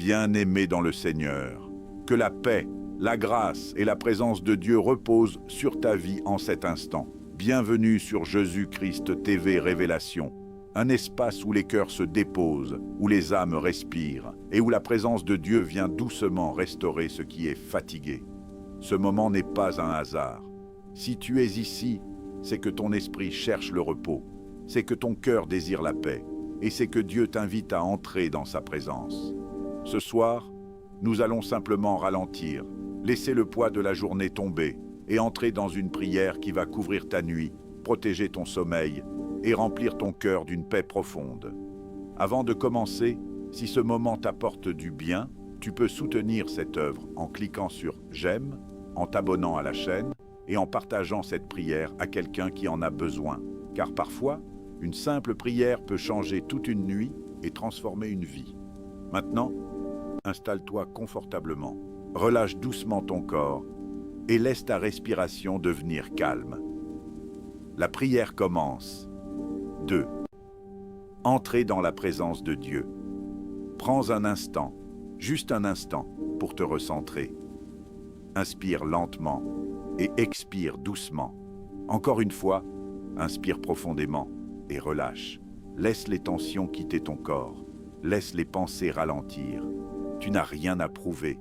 Bien-aimé dans le Seigneur, que la paix, la grâce et la présence de Dieu reposent sur ta vie en cet instant. Bienvenue sur Jésus-Christ TV Révélation, un espace où les cœurs se déposent, où les âmes respirent et où la présence de Dieu vient doucement restaurer ce qui est fatigué. Ce moment n'est pas un hasard. Si tu es ici, c'est que ton esprit cherche le repos, c'est que ton cœur désire la paix et c'est que Dieu t'invite à entrer dans sa présence. Ce soir, nous allons simplement ralentir, laisser le poids de la journée tomber et entrer dans une prière qui va couvrir ta nuit, protéger ton sommeil et remplir ton cœur d'une paix profonde. Avant de commencer, si ce moment t'apporte du bien, tu peux soutenir cette œuvre en cliquant sur « J'aime », en t'abonnant à la chaîne et en partageant cette prière à quelqu'un qui en a besoin. Car parfois, une simple prière peut changer toute une nuit et transformer une vie. Maintenant, installe-toi confortablement, relâche doucement ton corps et laisse ta respiration devenir calme. La prière commence. 2. Entrer dans la présence de Dieu. Prends un instant, juste un instant, pour te recentrer. Inspire lentement et expire doucement. Encore une fois, inspire profondément et relâche. Laisse les tensions quitter ton corps. Laisse les pensées ralentir. Tu n'as rien à prouver,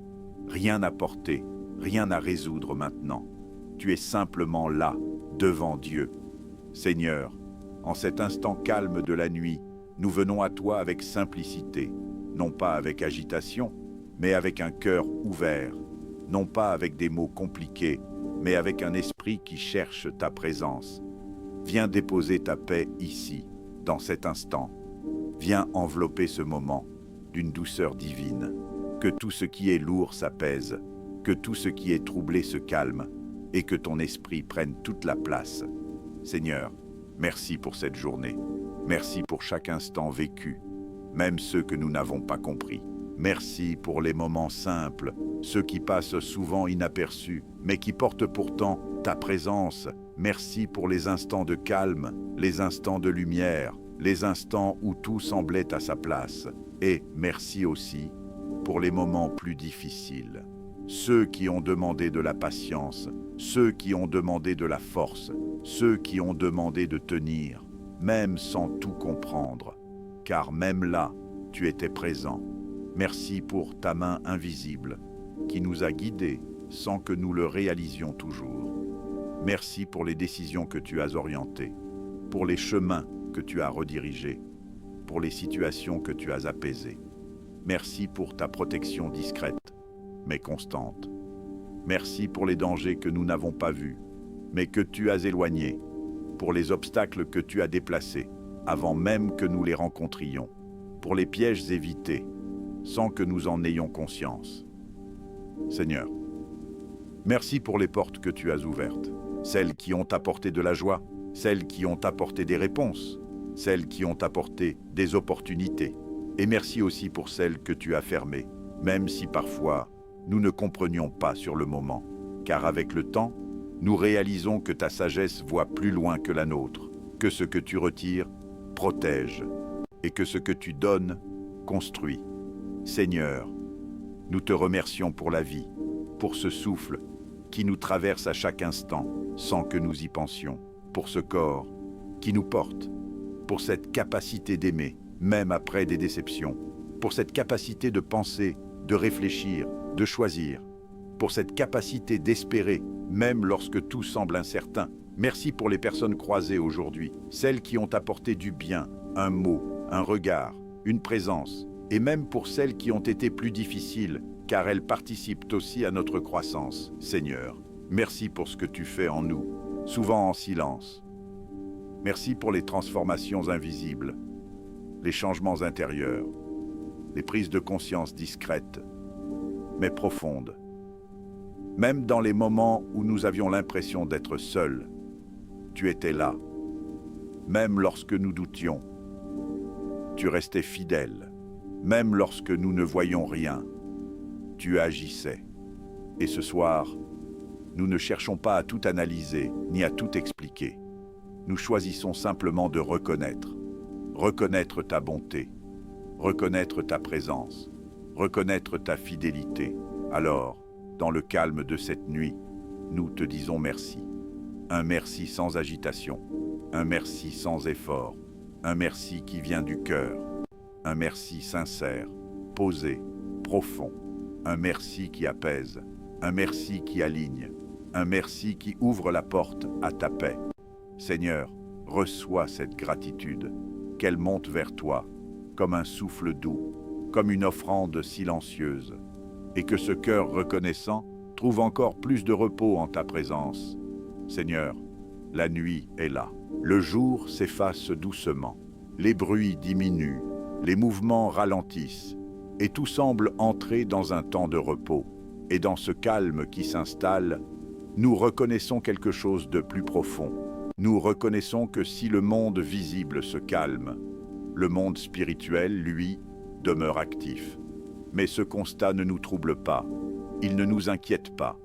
rien à porter, rien à résoudre maintenant. Tu es simplement là, devant Dieu. Seigneur, en cet instant calme de la nuit, nous venons à toi avec simplicité, non pas avec agitation, mais avec un cœur ouvert, non pas avec des mots compliqués, mais avec un esprit qui cherche ta présence. Viens déposer ta paix ici, dans cet instant. Viens envelopper ce moment d'une douceur divine. Que tout ce qui est lourd s'apaise, que tout ce qui est troublé se calme, et que ton esprit prenne toute la place. Seigneur, merci pour cette journée. Merci pour chaque instant vécu, même ceux que nous n'avons pas compris. Merci pour les moments simples, ceux qui passent souvent inaperçus, mais qui portent pourtant ta présence. Merci pour les instants de calme, les instants de lumière, les instants où tout semblait à sa place. Et merci aussi pour les moments plus difficiles. Ceux qui ont demandé de la patience, ceux qui ont demandé de la force, ceux qui ont demandé de tenir, même sans tout comprendre. Car même là, tu étais présent. Merci pour ta main invisible qui nous a guidés sans que nous le réalisions toujours. Merci pour les décisions que tu as orientées, pour les chemins que tu as redirigés, pour les situations que tu as apaisées. Merci pour ta protection discrète, mais constante. Merci pour les dangers que nous n'avons pas vus, mais que tu as éloignés, pour les obstacles que tu as déplacés, avant même que nous les rencontrions, pour les pièges évités, sans que nous en ayons conscience. Seigneur, merci pour les portes que tu as ouvertes, celles qui ont apporté de la joie, celles qui ont apporté des réponses, celles qui ont apporté des opportunités. Et merci aussi pour celles que tu as fermées, même si parfois nous ne comprenions pas sur le moment. Car avec le temps, nous réalisons que ta sagesse voit plus loin que la nôtre, que ce que tu retires protège, et que ce que tu donnes construit. Seigneur, nous te remercions pour la vie, pour ce souffle qui nous traverse à chaque instant sans que nous y pensions, pour ce corps qui nous porte, pour cette capacité d'aimer, même après des déceptions, pour cette capacité de penser, de réfléchir, de choisir, pour cette capacité d'espérer, même lorsque tout semble incertain. Merci pour les personnes croisées aujourd'hui, celles qui ont apporté du bien, un mot, un regard, une présence, et même pour celles qui ont été plus difficiles, car elles participent aussi à notre croissance. Seigneur, merci pour ce que tu fais en nous, souvent en silence. Merci pour les transformations invisibles, les changements intérieurs, les prises de conscience discrètes, mais profondes. Même dans les moments où nous avions l'impression d'être seuls, tu étais là. Même lorsque nous doutions, tu restais fidèle. Même lorsque nous ne voyions rien, tu agissais. Et ce soir, nous ne cherchons pas à tout analyser, ni à tout expliquer. Nous choisissons simplement de reconnaître ta bonté, reconnaître ta présence, reconnaître ta fidélité. Alors, dans le calme de cette nuit, nous te disons merci. Un merci sans agitation, un merci sans effort, un merci qui vient du cœur, un merci sincère, posé, profond, un merci qui apaise, un merci qui aligne, un merci qui ouvre la porte à ta paix. Seigneur, reçois cette gratitude, qu'elle monte vers toi, comme un souffle doux, comme une offrande silencieuse, et que ce cœur reconnaissant trouve encore plus de repos en ta présence. Seigneur, la nuit est là, le jour s'efface doucement, les bruits diminuent, les mouvements ralentissent, et tout semble entrer dans un temps de repos. Et dans ce calme qui s'installe, nous reconnaissons quelque chose de plus profond. Nous reconnaissons que si le monde visible se calme, le monde spirituel, lui, demeure actif. Mais ce constat ne nous trouble pas, il ne nous inquiète pas,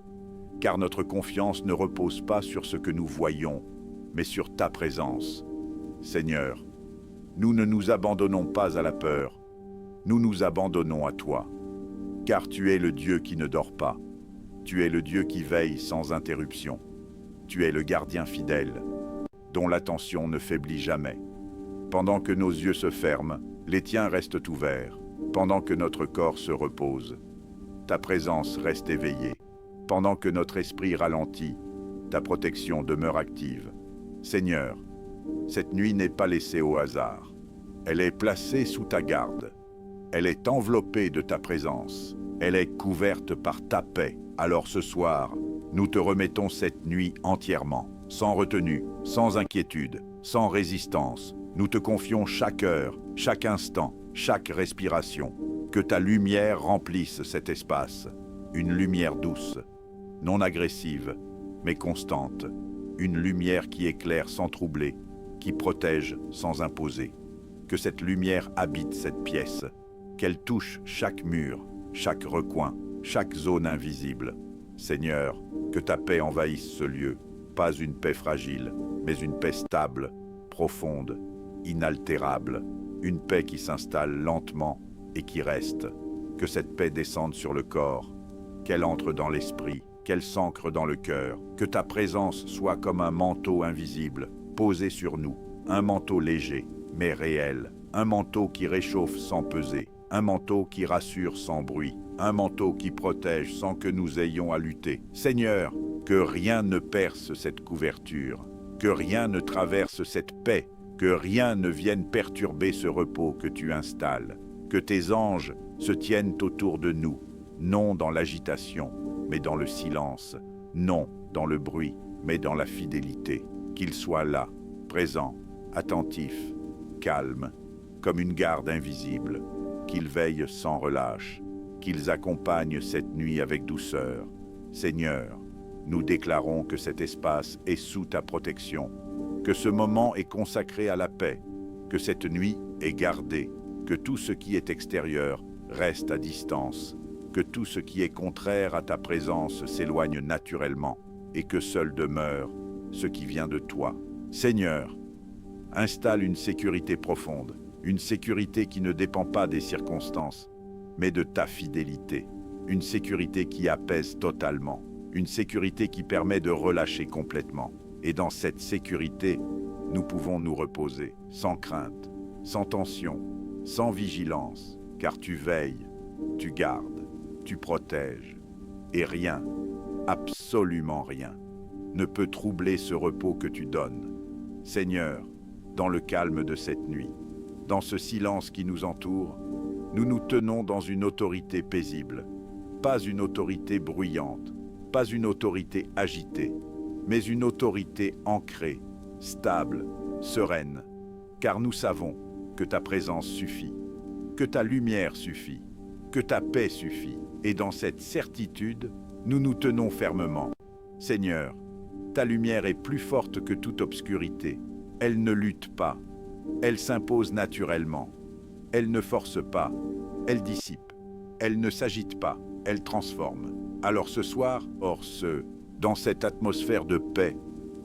car notre confiance ne repose pas sur ce que nous voyons, mais sur ta présence. Seigneur, nous ne nous abandonnons pas à la peur, nous nous abandonnons à toi, car tu es le Dieu qui ne dort pas, tu es le Dieu qui veille sans interruption, tu es le gardien fidèle, dont l'attention ne faiblit jamais. Pendant que nos yeux se ferment, les tiens restent ouverts. Pendant que notre corps se repose, ta présence reste éveillée. Pendant que notre esprit ralentit, ta protection demeure active. Seigneur, cette nuit n'est pas laissée au hasard. Elle est placée sous ta garde. Elle est enveloppée de ta présence. Elle est couverte par ta paix. Alors ce soir, nous te remettons cette nuit entièrement, sans retenue, sans inquiétude, sans résistance. Nous te confions chaque heure, chaque instant, chaque respiration. Que ta lumière remplisse cet espace. Une lumière douce, non agressive, mais constante. Une lumière qui éclaire sans troubler, qui protège sans imposer. Que cette lumière habite cette pièce, qu'elle touche chaque mur, chaque recoin, chaque zone invisible. Seigneur, que ta paix envahisse ce lieu, pas une paix fragile, mais une paix stable, profonde, inaltérable, une paix qui s'installe lentement et qui reste. Que cette paix descende sur le corps, qu'elle entre dans l'esprit, qu'elle s'ancre dans le cœur, que ta présence soit comme un manteau invisible, posé sur nous, un manteau léger, mais réel, un manteau qui réchauffe sans peser, un manteau qui rassure sans bruit, un manteau qui protège sans que nous ayons à lutter. Seigneur, que rien ne perce cette couverture, que rien ne traverse cette paix, que rien ne vienne perturber ce repos que tu installes, que tes anges se tiennent autour de nous, non dans l'agitation, mais dans le silence, non dans le bruit, mais dans la fidélité, qu'ils soient là, présents, attentifs, calmes, comme une garde invisible, qu'ils veillent sans relâche, qu'ils accompagnent cette nuit avec douceur. Seigneur, nous déclarons que cet espace est sous ta protection, que ce moment est consacré à la paix, que cette nuit est gardée, que tout ce qui est extérieur reste à distance, que tout ce qui est contraire à ta présence s'éloigne naturellement, et que seul demeure ce qui vient de toi. Seigneur, installe une sécurité profonde, une sécurité qui ne dépend pas des circonstances, mais de ta fidélité, une sécurité qui apaise totalement, une sécurité qui permet de relâcher complètement. Et dans cette sécurité, nous pouvons nous reposer, sans crainte, sans tension, sans vigilance, car tu veilles, tu gardes, tu protèges, et rien, absolument rien, ne peut troubler ce repos que tu donnes. Seigneur, dans le calme de cette nuit, dans ce silence qui nous entoure, nous nous tenons dans une autorité paisible, pas une autorité bruyante, pas une autorité agitée, mais une autorité ancrée, stable, sereine, car nous savons que ta présence suffit, que ta lumière suffit, que ta paix suffit, et dans cette certitude, nous nous tenons fermement. Seigneur, ta lumière est plus forte que toute obscurité, elle ne lutte pas, elle s'impose naturellement, elle ne force pas, elle dissipe, elle ne s'agite pas, elle transforme. Alors ce soir, dans cette atmosphère de paix,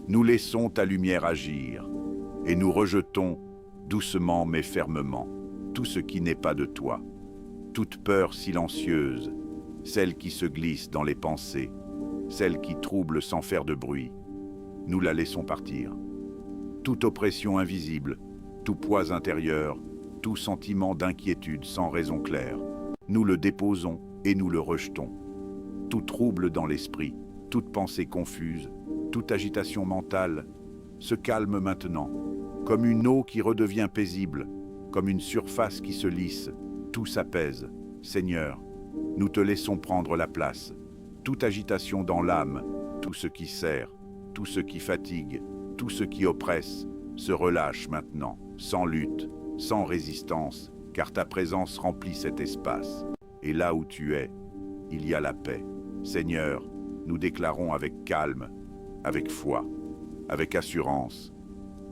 nous laissons ta lumière agir et nous rejetons, doucement mais fermement, tout ce qui n'est pas de toi. toute peur silencieuse, celle qui se glisse dans les pensées, celle qui trouble sans faire de bruit, nous la laissons partir. Toute oppression invisible, tout poids intérieur, tout sentiment d'inquiétude sans raison claire, nous le déposons et nous le rejetons. Tout trouble dans l'esprit, toute pensée confuse, toute agitation mentale, se calme maintenant, comme une eau qui redevient paisible, comme une surface qui se lisse, tout s'apaise. Seigneur, nous te laissons prendre la place. Toute agitation dans l'âme, tout ce qui serre, tout ce qui fatigue, tout ce qui oppresse, se relâche maintenant, sans lutte, sans résistance, car ta présence remplit cet espace. Et là où tu es, il y a la paix. Seigneur, nous déclarons avec calme, avec foi, avec assurance,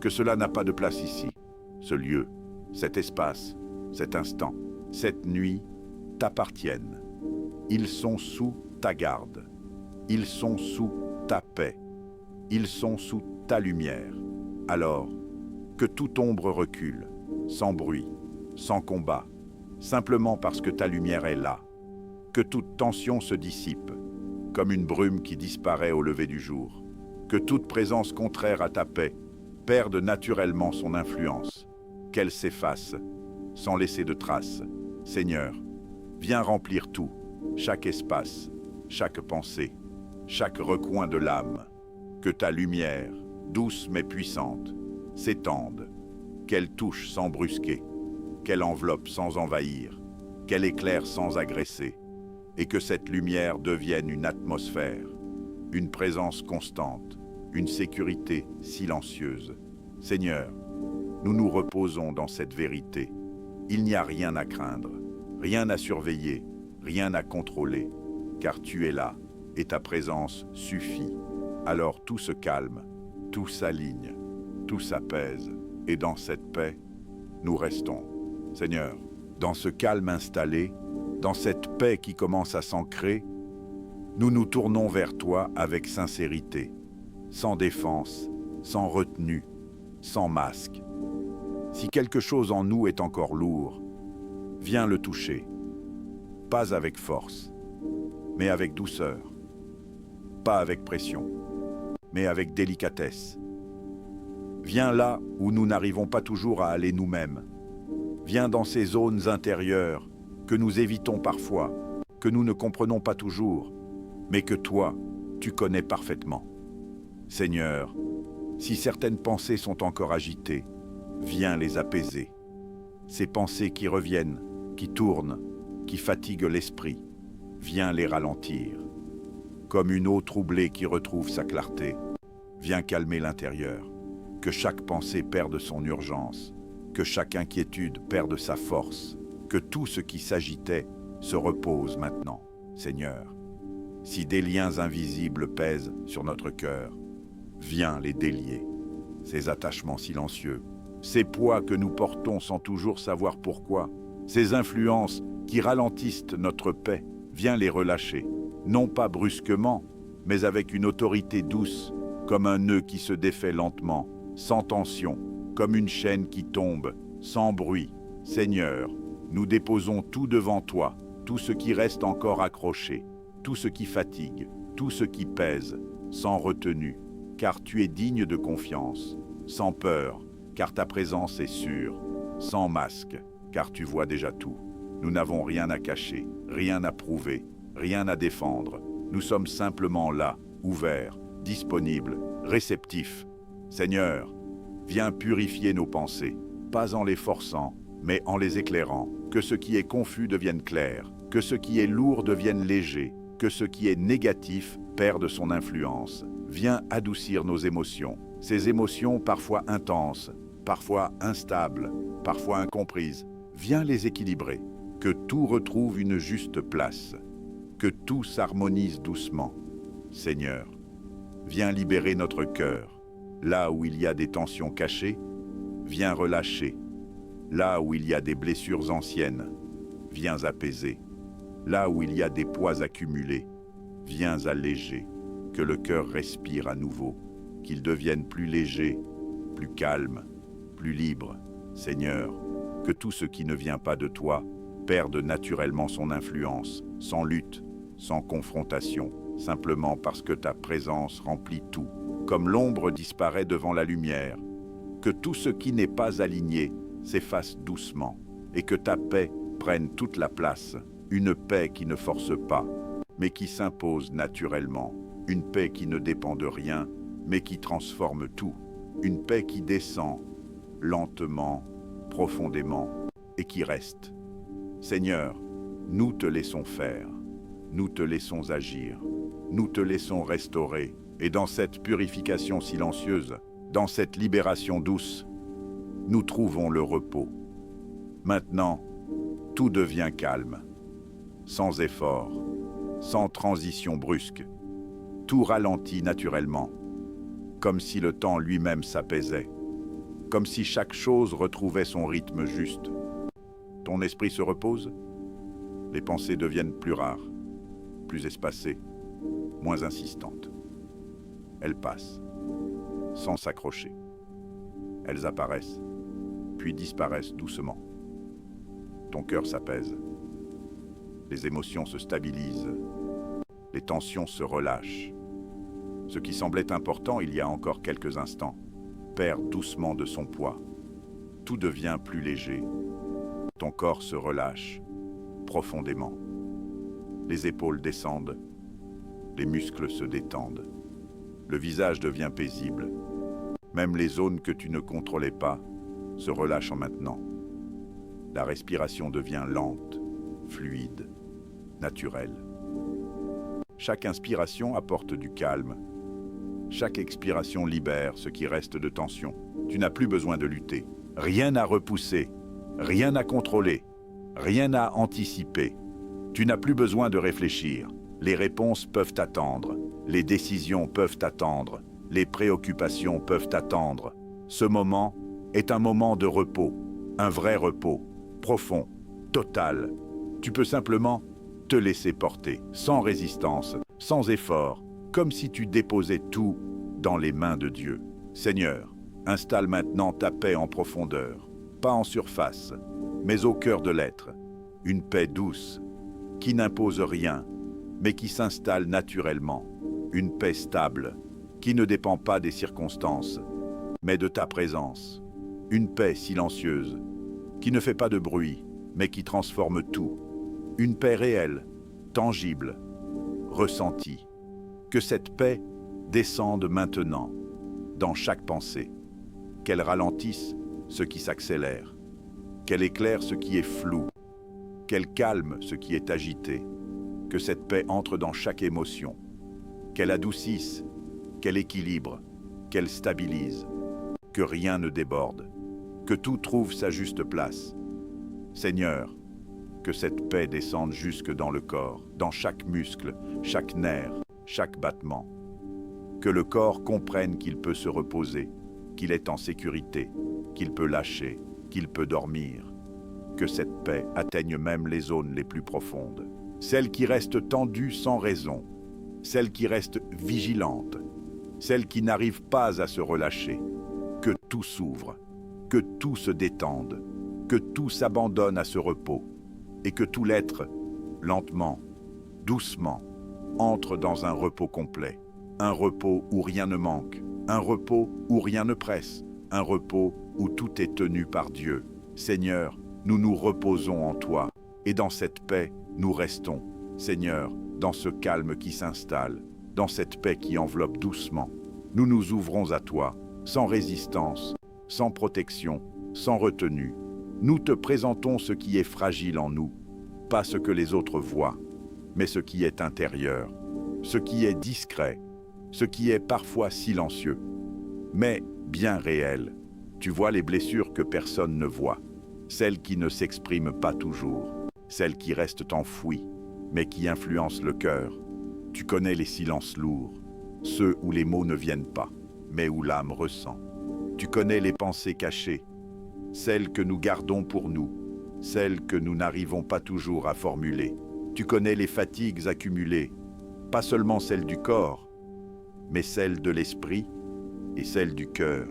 que cela n'a pas de place ici. Ce lieu, cet espace, cet instant, cette nuit t'appartiennent. Ils sont sous ta garde. Ils sont sous ta paix. Ils sont sous ta lumière. Alors, que toute ombre recule, sans bruit, sans combat, simplement parce que ta lumière est là. Que toute tension se dissipe, comme une brume qui disparaît au lever du jour. Que toute présence contraire à ta paix perde naturellement son influence. Qu'elle s'efface, sans laisser de traces. Seigneur, viens remplir tout, chaque espace, chaque pensée, chaque recoin de l'âme. Que ta lumière, douce mais puissante, s'étende, qu'elle touche sans brusquer, qu'elle enveloppe sans envahir, qu'elle éclaire sans agresser, et que cette lumière devienne une atmosphère, une présence constante, une sécurité silencieuse. Seigneur, nous nous reposons dans cette vérité. Il n'y a rien à craindre, rien à surveiller, rien à contrôler, car tu es là, et ta présence suffit. Alors tout se calme, tout s'aligne, tout s'apaise, et dans cette paix, nous restons. Seigneur, dans ce calme installé, dans cette paix qui commence à s'ancrer, nous nous tournons vers toi avec sincérité, sans défense, sans retenue, sans masque. Si quelque chose en nous est encore lourd, viens le toucher, pas avec force, mais avec douceur, pas avec pression, mais avec délicatesse. Viens là où nous n'arrivons pas toujours à aller nous-mêmes. Viens dans ces zones intérieures que nous évitons parfois, que nous ne comprenons pas toujours, mais que toi, tu connais parfaitement. Seigneur, si certaines pensées sont encore agitées, viens les apaiser. Ces pensées qui reviennent, qui tournent, qui fatiguent l'esprit, viens les ralentir. Comme une eau troublée qui retrouve sa clarté, viens calmer l'intérieur. Que chaque pensée perde son urgence, que chaque inquiétude perde sa force, que tout ce qui s'agitait se repose maintenant, Seigneur. Si des liens invisibles pèsent sur notre cœur, viens les délier. Ces attachements silencieux, ces poids que nous portons sans toujours savoir pourquoi, ces influences qui ralentissent notre paix, viens les relâcher. Non pas brusquement, mais avec une autorité douce, comme un nœud qui se défait lentement, sans tension, comme une chaîne qui tombe, sans bruit. Seigneur, nous déposons tout devant toi, tout ce qui reste encore accroché, tout ce qui fatigue, tout ce qui pèse, sans retenue, car tu es digne de confiance, sans peur, car ta présence est sûre, sans masque, car tu vois déjà tout. Nous n'avons rien à cacher, rien à prouver, rien à défendre. Nous sommes simplement là, ouverts, disponibles, réceptifs. Seigneur, viens purifier nos pensées, pas en les forçant, mais en les éclairant. Que ce qui est confus devienne clair, que ce qui est lourd devienne léger, que ce qui est négatif perde son influence. Viens adoucir nos émotions, ces émotions parfois intenses, parfois instables, parfois incomprises. Viens les équilibrer, que tout retrouve une juste place, que tout s'harmonise doucement. Seigneur, viens libérer notre cœur. Là où il y a des tensions cachées, viens relâcher. Là où il y a des blessures anciennes, viens apaiser. Là où il y a des poids accumulés, viens alléger. Que le cœur respire à nouveau, qu'il devienne plus léger, plus calme, plus libre. Seigneur, que tout ce qui ne vient pas de toi perde naturellement son influence, sans lutte, sans confrontation, simplement parce que ta présence remplit tout, comme l'ombre disparaît devant la lumière, que tout ce qui n'est pas aligné s'efface doucement, et que ta paix prenne toute la place, une paix qui ne force pas, mais qui s'impose naturellement, une paix qui ne dépend de rien, mais qui transforme tout, une paix qui descend lentement, profondément, et qui reste. Seigneur, nous te laissons faire, nous te laissons agir, nous te laissons restaurer, et dans cette purification silencieuse, dans cette libération douce, nous trouvons le repos. Maintenant, tout devient calme, sans effort, sans transition brusque. Tout ralentit naturellement, comme si le temps lui-même s'apaisait, comme si chaque chose retrouvait son rythme juste. Ton esprit se repose, les pensées deviennent plus rares, plus espacées, moins insistantes. Elles passent, sans s'accrocher. Elles apparaissent, puis disparaissent doucement. Ton cœur s'apaise. Les émotions se stabilisent. Les tensions se relâchent. Ce qui semblait important il y a encore quelques instants perd doucement de son poids. Tout devient plus léger. Ton corps se relâche profondément. Les épaules descendent. Les muscles se détendent. Le visage devient paisible. Même les zones que tu ne contrôlais pas se relâchent maintenant. La respiration devient lente, fluide, naturelle. Chaque inspiration apporte du calme. Chaque expiration libère ce qui reste de tension. Tu n'as plus besoin de lutter. Rien à repousser, rien à contrôler, rien à anticiper. Tu n'as plus besoin de réfléchir. Les réponses peuvent attendre. Les décisions peuvent attendre. Les préoccupations peuvent attendre. Ce moment est un moment de repos, un vrai repos, profond, total. Tu peux simplement te laisser porter, sans résistance, sans effort, comme si tu déposais tout dans les mains de Dieu. Seigneur, installe maintenant ta paix en profondeur, pas en surface, mais au cœur de l'être. Une paix douce, qui n'impose rien, mais qui s'installe naturellement. Une paix stable, qui ne dépend pas des circonstances, mais de ta présence. Une paix silencieuse, qui ne fait pas de bruit, mais qui transforme tout. Une paix réelle, tangible, ressentie. Que cette paix descende maintenant, dans chaque pensée. Qu'elle ralentisse ce qui s'accélère. Qu'elle éclaire ce qui est flou. Qu'elle calme ce qui est agité. Que cette paix entre dans chaque émotion. Qu'elle adoucisse, qu'elle équilibre, qu'elle stabilise. Que rien ne déborde. Que tout trouve sa juste place. Seigneur, que cette paix descende jusque dans le corps, dans chaque muscle, chaque nerf, chaque battement. Que le corps comprenne qu'il peut se reposer, qu'il est en sécurité, qu'il peut lâcher, qu'il peut dormir. Que cette paix atteigne même les zones les plus profondes. Celles qui restent tendues sans raison, celles qui restent vigilantes, celles qui n'arrivent pas à se relâcher. Que tout s'ouvre, que tout se détende, que tout s'abandonne à ce repos, et que tout l'être, lentement, doucement, entre dans un repos complet. Un repos où rien ne manque, un repos où rien ne presse, un repos où tout est tenu par Dieu. Seigneur, nous nous reposons en toi, et dans cette paix, nous restons. Seigneur, dans ce calme qui s'installe, dans cette paix qui enveloppe doucement, nous nous ouvrons à toi, sans résistance, sans protection, sans retenue. Nous te présentons ce qui est fragile en nous, pas ce que les autres voient, mais ce qui est intérieur, ce qui est discret, ce qui est parfois silencieux, mais bien réel. Tu vois les blessures que personne ne voit, celles qui ne s'expriment pas toujours, celles qui restent enfouies, mais qui influencent le cœur. Tu connais les silences lourds, ceux où les mots ne viennent pas, mais où l'âme ressent. Tu connais les pensées cachées, celles que nous gardons pour nous, celles que nous n'arrivons pas toujours à formuler. Tu connais les fatigues accumulées, pas seulement celles du corps, mais celles de l'esprit et celles du cœur.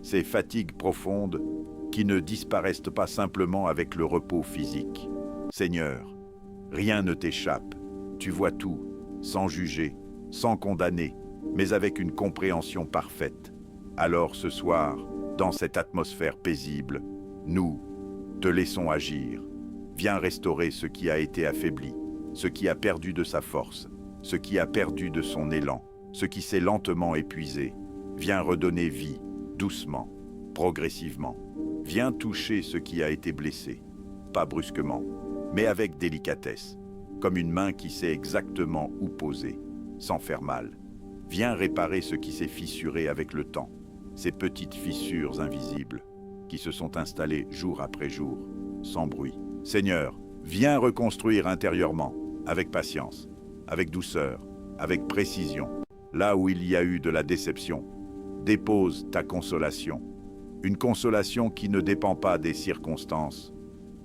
Ces fatigues profondes qui ne disparaissent pas simplement avec le repos physique, Seigneur, rien ne t'échappe. Tu vois tout, sans juger, sans condamner, mais avec une compréhension parfaite. Alors ce soir, dans cette atmosphère paisible, nous te laissons agir. Viens restaurer ce qui a été affaibli, ce qui a perdu de sa force, ce qui a perdu de son élan, ce qui s'est lentement épuisé. Viens redonner vie, doucement, progressivement. Viens toucher ce qui a été blessé, pas brusquement, mais avec délicatesse, comme une main qui sait exactement où poser, sans faire mal. Viens réparer ce qui s'est fissuré avec le temps, ces petites fissures invisibles qui se sont installées jour après jour, sans bruit. Seigneur, viens reconstruire intérieurement, avec patience, avec douceur, avec précision. Là où il y a eu de la déception, dépose ta consolation. Une consolation qui ne dépend pas des circonstances,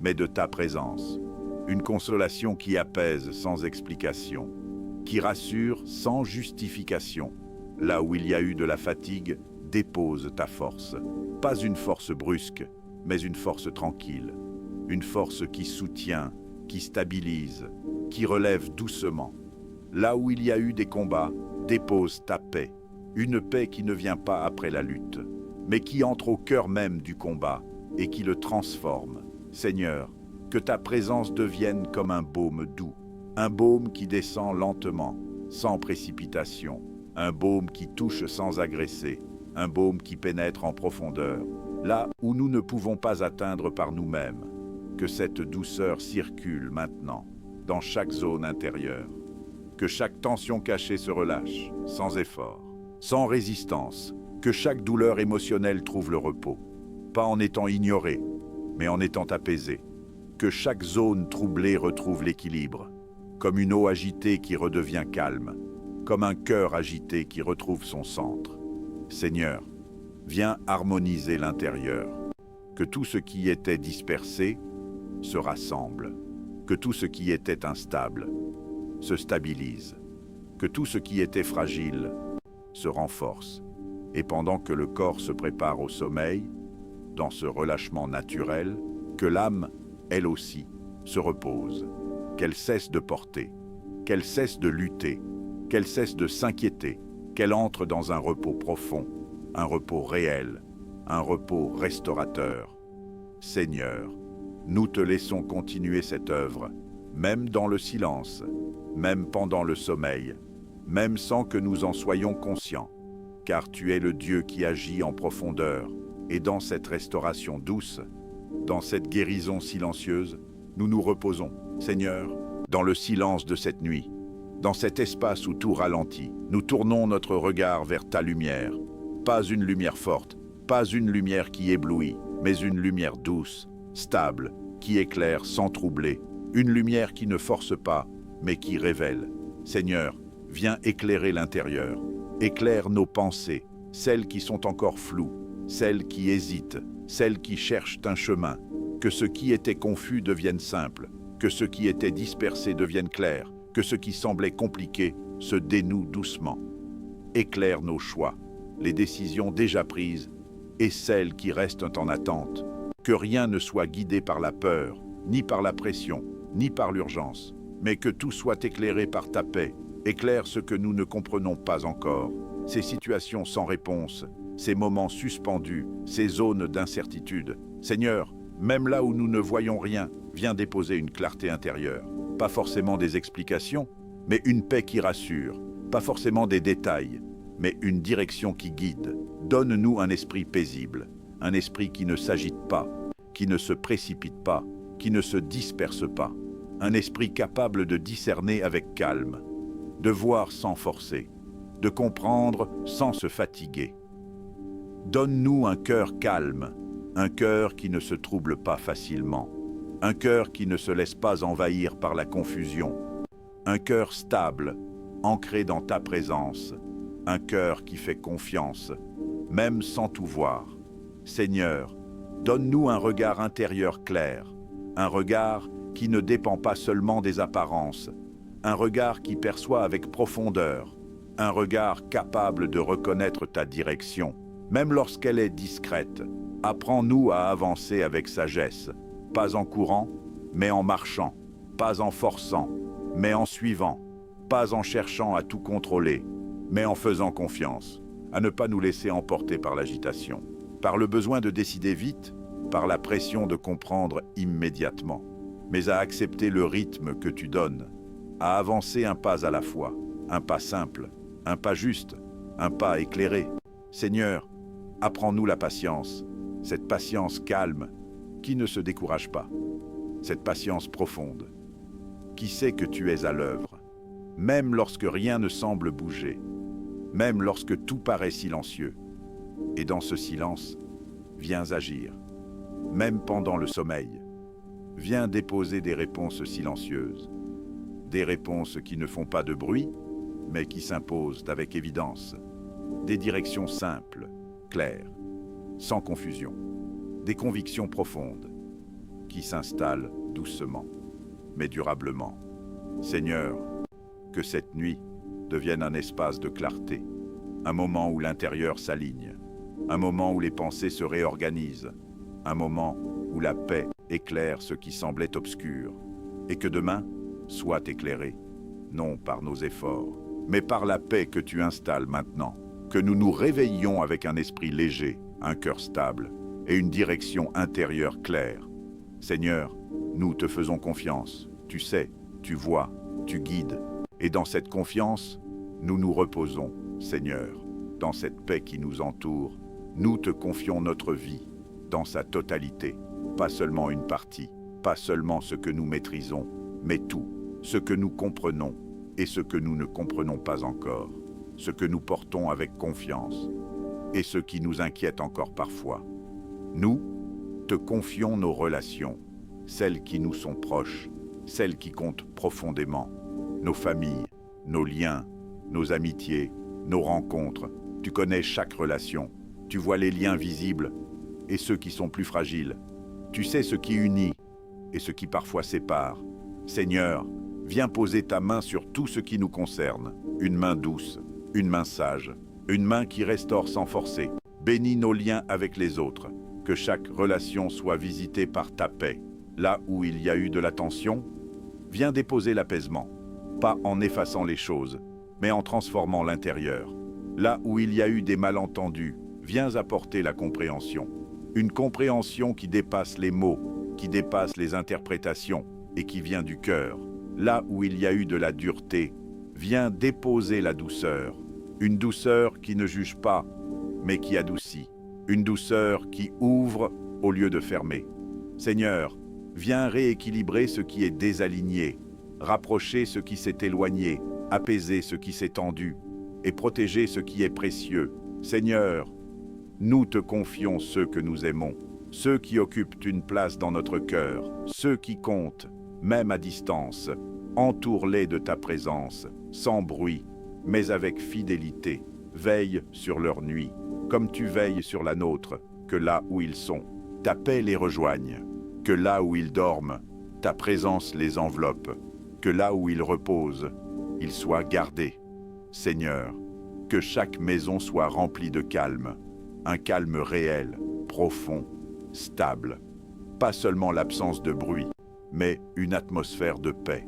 mais de ta présence. Une consolation qui apaise sans explication, qui rassure sans justification. Là où il y a eu de la fatigue, dépose ta force. Pas une force brusque, mais une force tranquille. Une force qui soutient, qui stabilise, qui relève doucement. Là où il y a eu des combats, dépose ta paix. Une paix qui ne vient pas après la lutte, mais qui entre au cœur même du combat et qui le transforme. Seigneur, que ta présence devienne comme un baume doux, un baume qui descend lentement, sans précipitation, un baume qui touche sans agresser, un baume qui pénètre en profondeur, là où nous ne pouvons pas atteindre par nous-mêmes. Que cette douceur circule maintenant, dans chaque zone intérieure. Que chaque tension cachée se relâche, sans effort, sans résistance. Que chaque douleur émotionnelle trouve le repos, pas en étant ignorée, mais en étant apaisée. Que chaque zone troublée retrouve l'équilibre, comme une eau agitée qui redevient calme, comme un cœur agité qui retrouve son centre. Seigneur, viens harmoniser l'intérieur. Que tout ce qui était dispersé se rassemble. Que tout ce qui était instable se stabilise. Que tout ce qui était fragile se renforce. Et pendant que le corps se prépare au sommeil, dans ce relâchement naturel, que l'âme, elle aussi, se repose, qu'elle cesse de porter, qu'elle cesse de lutter, qu'elle cesse de s'inquiéter, qu'elle entre dans un repos profond, un repos réel, un repos restaurateur. Seigneur, nous te laissons continuer cette œuvre, même dans le silence, même pendant le sommeil, même sans que nous en soyons conscients, car tu es le Dieu qui agit en profondeur, et dans cette restauration douce, dans cette guérison silencieuse, nous nous reposons, Seigneur, dans le silence de cette nuit. Dans cet espace où tout ralentit, nous tournons notre regard vers ta lumière. Pas une lumière forte, pas une lumière qui éblouit, mais une lumière douce, stable, qui éclaire sans troubler. Une lumière qui ne force pas, mais qui révèle. Seigneur, viens éclairer l'intérieur. Éclaire nos pensées, celles qui sont encore floues, celles qui hésitent, celles qui cherchent un chemin. Que ce qui était confus devienne simple, que ce qui était dispersé devienne clair, que ce qui semblait compliqué se dénoue doucement. Éclaire nos choix, les décisions déjà prises et celles qui restent en attente. Que rien ne soit guidé par la peur, ni par la pression, ni par l'urgence, mais que tout soit éclairé par ta paix. Éclaire ce que nous ne comprenons pas encore, ces situations sans réponse, ces moments suspendus, ces zones d'incertitude. Seigneur, même là où nous ne voyons rien, viens déposer une clarté intérieure. Pas forcément des explications, mais une paix qui rassure. Pas forcément des détails, mais une direction qui guide. Donne-nous un esprit paisible, un esprit qui ne s'agite pas, qui ne se précipite pas, qui ne se disperse pas. Un esprit capable de discerner avec calme, de voir sans forcer, de comprendre sans se fatiguer. Donne-nous un cœur calme, un cœur qui ne se trouble pas facilement, un cœur qui ne se laisse pas envahir par la confusion, un cœur stable, ancré dans ta présence, un cœur qui fait confiance, même sans tout voir. Seigneur, donne-nous un regard intérieur clair, un regard qui ne dépend pas seulement des apparences, un regard qui perçoit avec profondeur, un regard capable de reconnaître ta direction, même lorsqu'elle est discrète. Apprends-nous à avancer avec sagesse, pas en courant, mais en marchant, pas en forçant, mais en suivant, pas en cherchant à tout contrôler, mais en faisant confiance, à ne pas nous laisser emporter par l'agitation, par le besoin de décider vite, par la pression de comprendre immédiatement, mais à accepter le rythme que tu donnes, à avancer un pas à la fois, un pas simple, un pas juste, un pas éclairé. Seigneur, apprends-nous la patience, cette patience calme, qui ne se décourage pas, cette patience profonde, qui sait que tu es à l'œuvre, même lorsque rien ne semble bouger, même lorsque tout paraît silencieux. Et dans ce silence, viens agir, même pendant le sommeil. Viens déposer des réponses silencieuses, des réponses qui ne font pas de bruit, mais qui s'imposent avec évidence, des directions simples, claires, sans confusion, des convictions profondes, qui s'installent doucement, mais durablement. Seigneur, que cette nuit devienne un espace de clarté, un moment où l'intérieur s'aligne, un moment où les pensées se réorganisent, un moment où la paix éclaire ce qui semblait obscur, et que demain soit éclairé, non par nos efforts, mais par la paix que tu installes maintenant, que nous nous réveillions avec un esprit léger, un cœur stable et une direction intérieure claire. Seigneur, nous te faisons confiance, tu sais, tu vois, tu guides, et dans cette confiance, nous nous reposons, Seigneur, dans cette paix qui nous entoure, nous te confions notre vie, dans sa totalité, pas seulement une partie, pas seulement ce que nous maîtrisons, mais tout, ce que nous comprenons et ce que nous ne comprenons pas encore, ce que nous portons avec confiance et ce qui nous inquiète encore parfois. Nous te confions nos relations, celles qui nous sont proches, celles qui comptent profondément, nos familles, nos liens, nos amitiés, nos rencontres. Tu connais chaque relation, tu vois les liens visibles et ceux qui sont plus fragiles. Tu sais ce qui unit et ce qui parfois sépare. Seigneur, viens poser ta main sur tout ce qui nous concerne, une main douce, une main sage, une main qui restaure sans forcer. Bénis nos liens avec les autres, que chaque relation soit visitée par ta paix. Là où il y a eu de la tension, viens déposer l'apaisement, pas en effaçant les choses, mais en transformant l'intérieur. Là où il y a eu des malentendus, viens apporter la compréhension. Une compréhension qui dépasse les mots, qui dépasse les interprétations et qui vient du cœur. Là où il y a eu de la dureté, viens déposer la douceur. Une douceur qui ne juge pas, mais qui adoucit. Une douceur qui ouvre au lieu de fermer. Seigneur, viens rééquilibrer ce qui est désaligné, rapprocher ce qui s'est éloigné, apaiser ce qui s'est tendu et protéger ce qui est précieux. Seigneur, nous te confions ceux que nous aimons, ceux qui occupent une place dans notre cœur, ceux qui comptent, même à distance. Entoure-les de ta présence, sans bruit, mais avec fidélité. Veille sur leur nuit, comme tu veilles sur la nôtre, que là où ils sont, ta paix les rejoigne, que là où ils dorment, ta présence les enveloppe, que là où ils reposent, ils soient gardés. Seigneur, que chaque maison soit remplie de calme, un calme réel, profond, stable, pas seulement l'absence de bruit, mais une atmosphère de paix.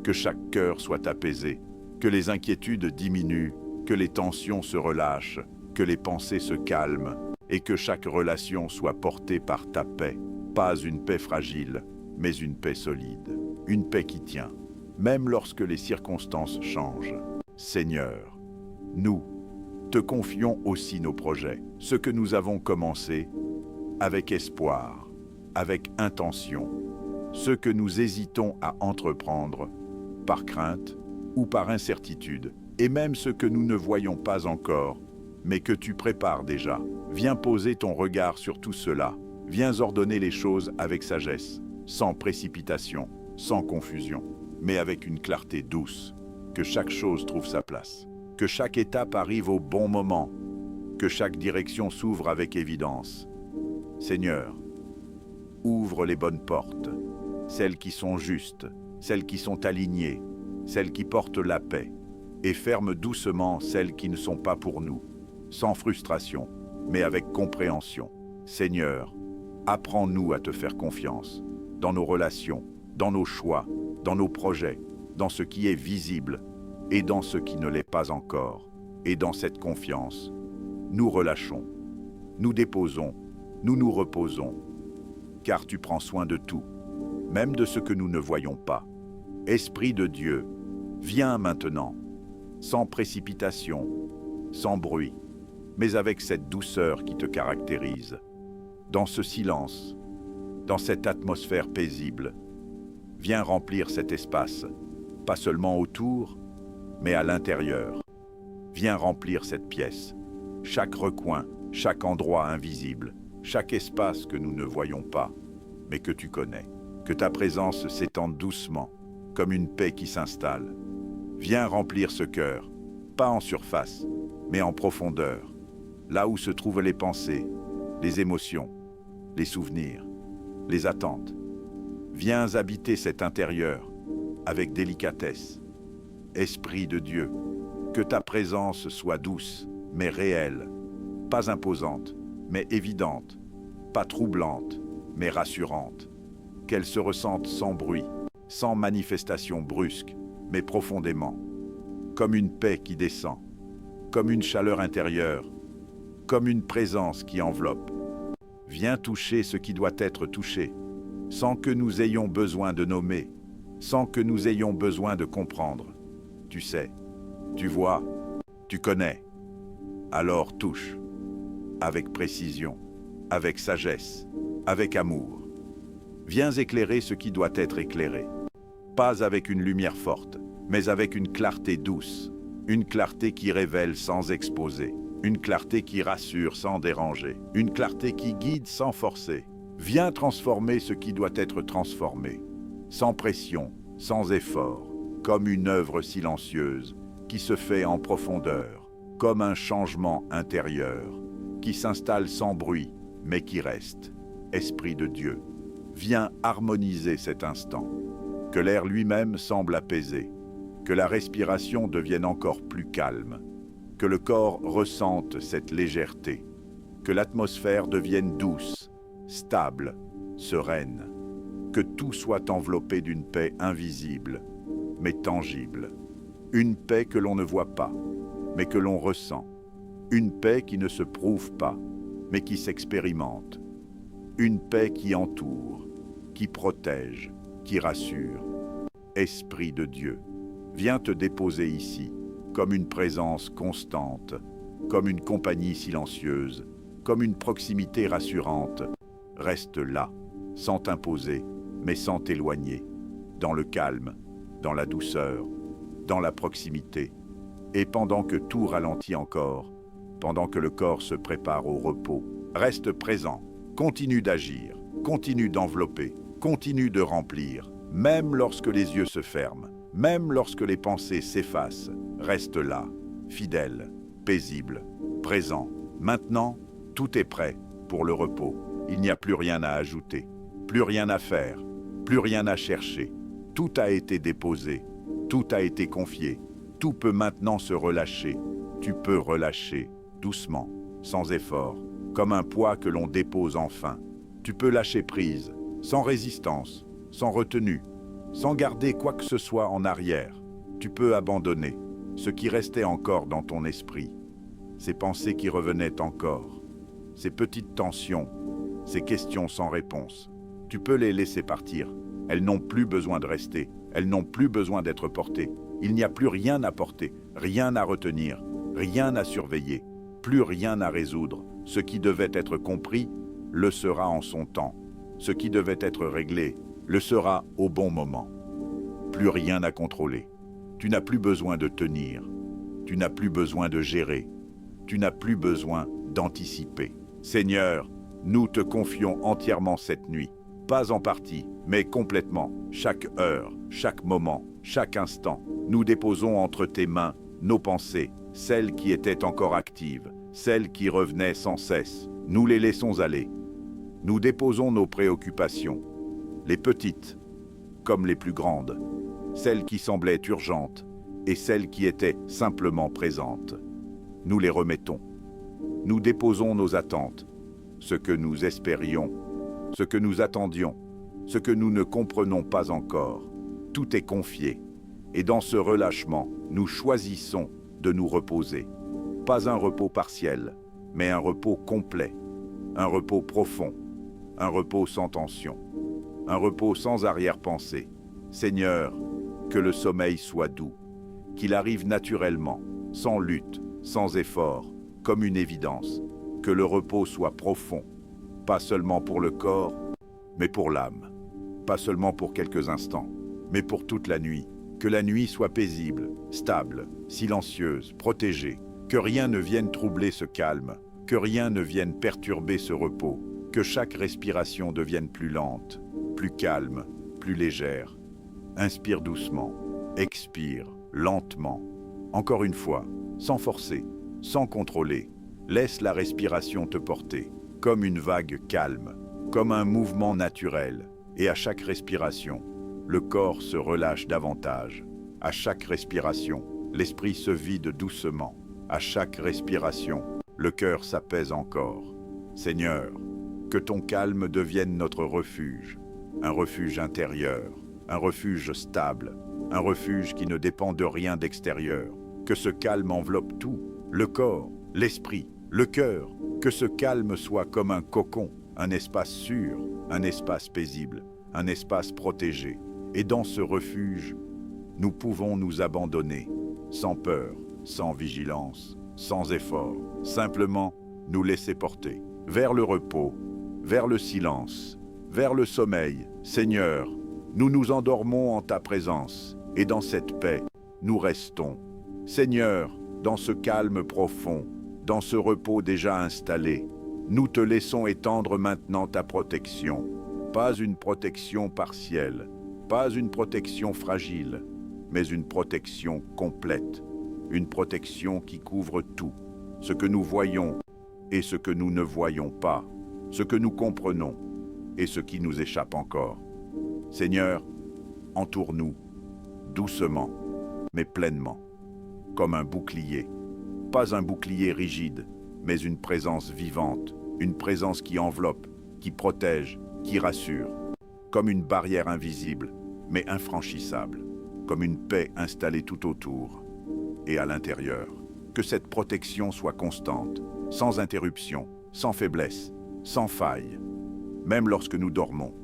Que chaque cœur soit apaisé, que les inquiétudes diminuent, que les tensions se relâchent, que les pensées se calment, et que chaque relation soit portée par ta paix. Pas une paix fragile, mais une paix solide, une paix qui tient, même lorsque les circonstances changent. Seigneur, nous te confions aussi nos projets, ce que nous avons commencé, avec espoir, avec intention, ce que nous hésitons à entreprendre, par crainte ou par incertitude, et même ce que nous ne voyons pas encore, mais que tu prépares déjà. Viens poser ton regard sur tout cela, viens ordonner les choses avec sagesse, sans précipitation, sans confusion, mais avec une clarté douce, que chaque chose trouve sa place, que chaque étape arrive au bon moment, que chaque direction s'ouvre avec évidence. Seigneur, ouvre les bonnes portes, celles qui sont justes, celles qui sont alignées, celles qui portent la paix, et ferme doucement celles qui ne sont pas pour nous, sans frustration, mais avec compréhension. Seigneur, apprends-nous à te faire confiance, dans nos relations, dans nos choix, dans nos projets, dans ce qui est visible et dans ce qui ne l'est pas encore. Et dans cette confiance, nous relâchons, nous déposons, nous nous reposons, car tu prends soin de tout, même de ce que nous ne voyons pas. Esprit de Dieu, viens maintenant, sans précipitation, sans bruit, mais avec cette douceur qui te caractérise. Dans ce silence, dans cette atmosphère paisible, viens remplir cet espace, pas seulement autour, mais à l'intérieur. Viens remplir cette pièce, chaque recoin, chaque endroit invisible, chaque espace que nous ne voyons pas, mais que tu connais. Que ta présence s'étende doucement, comme une paix qui s'installe. Viens remplir ce cœur, pas en surface, mais en profondeur, là où se trouvent les pensées, les émotions, les souvenirs, les attentes. Viens habiter cet intérieur avec délicatesse. Esprit de Dieu, que ta présence soit douce, mais réelle, pas imposante, mais évidente, pas troublante, mais rassurante. Qu'elle se ressente sans bruit, sans manifestation brusque, mais profondément, comme une paix qui descend, comme une chaleur intérieure, comme une présence qui enveloppe. Viens toucher ce qui doit être touché, sans que nous ayons besoin de nommer, sans que nous ayons besoin de comprendre. Tu sais, tu vois, tu connais. Alors touche, avec précision, avec sagesse, avec amour. Viens éclairer ce qui doit être éclairé. Pas avec une lumière forte, mais avec une clarté douce, une clarté qui révèle sans exposer, une clarté qui rassure sans déranger, une clarté qui guide sans forcer. Viens transformer ce qui doit être transformé, sans pression, sans effort, comme une œuvre silencieuse qui se fait en profondeur, comme un changement intérieur, qui s'installe sans bruit, mais qui reste. Esprit de Dieu, viens harmoniser cet instant, que l'air lui-même semble apaisé, que la respiration devienne encore plus calme, que le corps ressente cette légèreté, que l'atmosphère devienne douce, stable, sereine, que tout soit enveloppé d'une paix invisible, mais tangible, une paix que l'on ne voit pas, mais que l'on ressent, une paix qui ne se prouve pas, mais qui s'expérimente, une paix qui entoure, qui protège, qui rassure. Esprit de Dieu, viens te déposer ici, comme une présence constante, comme une compagnie silencieuse, comme une proximité rassurante. Reste là, sans t'imposer, mais sans t'éloigner, dans le calme, dans la douceur, dans la proximité. Et pendant que tout ralentit encore, pendant que le corps se prépare au repos, reste présent, continue d'agir, continue d'envelopper, continue de remplir, même lorsque les yeux se ferment, même lorsque les pensées s'effacent, reste là, fidèle, paisible, présent. Maintenant, tout est prêt pour le repos. Il n'y a plus rien à ajouter, plus rien à faire, plus rien à chercher. Tout a été déposé, tout a été confié. Tout peut maintenant se relâcher. Tu peux relâcher, doucement, sans effort, comme un poids que l'on dépose enfin. Tu peux lâcher prise, sans résistance, sans retenue, sans garder quoi que ce soit en arrière. Tu peux abandonner ce qui restait encore dans ton esprit, ces pensées qui revenaient encore, ces petites tensions, ces questions sans réponse. Tu peux les laisser partir. Elles n'ont plus besoin de rester, elles n'ont plus besoin d'être portées. Il n'y a plus rien à porter, rien à retenir, rien à surveiller, plus rien à résoudre. Ce qui devait être compris le sera en son temps. Ce qui devait être réglé le sera au bon moment. Plus rien à contrôler. Tu n'as plus besoin de tenir. Tu n'as plus besoin de gérer. Tu n'as plus besoin d'anticiper. Seigneur, nous te confions entièrement cette nuit. Pas en partie, mais complètement. Chaque heure, chaque moment, chaque instant. Nous déposons entre tes mains nos pensées, celles qui étaient encore actives, celles qui revenaient sans cesse. Nous les laissons aller. Nous déposons nos préoccupations, les petites comme les plus grandes, celles qui semblaient urgentes et celles qui étaient simplement présentes. Nous les remettons. Nous déposons nos attentes, ce que nous espérions, ce que nous attendions, ce que nous ne comprenons pas encore. tout est confié. Et dans ce relâchement, nous choisissons de nous reposer. Pas un repos partiel, mais un repos complet. Un repos profond. Un repos sans tension. Un repos sans arrière-pensée. Seigneur, que le sommeil soit doux. Qu'il arrive naturellement, sans lutte, sans effort, comme une évidence. Que le repos soit profond. Pas seulement pour le corps, mais pour l'âme. Pas seulement pour quelques instants, mais pour toute la nuit. Que la nuit soit paisible, stable, silencieuse, protégée. Que rien ne vienne troubler ce calme. Que rien ne vienne perturber ce repos. Que chaque respiration devienne plus lente, plus calme, plus légère. Inspire doucement, expire lentement. Encore une fois, sans forcer, sans contrôler. Laisse la respiration te porter, comme une vague calme, comme un mouvement naturel. Et à chaque respiration, le corps se relâche davantage. À chaque respiration, l'esprit se vide doucement. À chaque respiration, le cœur s'apaise encore. Seigneur, que ton calme devienne notre refuge, un refuge intérieur, un refuge stable, un refuge qui ne dépend de rien d'extérieur. Que ce calme enveloppe tout, le corps, l'esprit, le cœur. Que ce calme soit comme un cocon, un espace sûr, un espace paisible, un espace protégé. Et dans ce refuge, nous pouvons nous abandonner, sans peur, sans vigilance, sans effort, simplement nous laisser porter, vers le repos, vers le silence, vers le sommeil. Seigneur, nous nous endormons en ta présence, et dans cette paix, nous restons. Seigneur, dans ce calme profond, dans ce repos déjà installé, nous te laissons étendre maintenant ta protection. Pas une protection partielle, pas une protection fragile, mais une protection complète. Une protection qui couvre tout, ce que nous voyons et ce que nous ne voyons pas, ce que nous comprenons et ce qui nous échappe encore. Seigneur, entoure-nous, doucement, mais pleinement, comme un bouclier. Pas un bouclier rigide, mais une présence vivante, une présence qui enveloppe, qui protège, qui rassure, comme une barrière invisible, mais infranchissable, comme une paix installée tout autour et à l'intérieur. Que cette protection soit constante, sans interruption, sans faiblesse, sans faille, même lorsque nous dormons,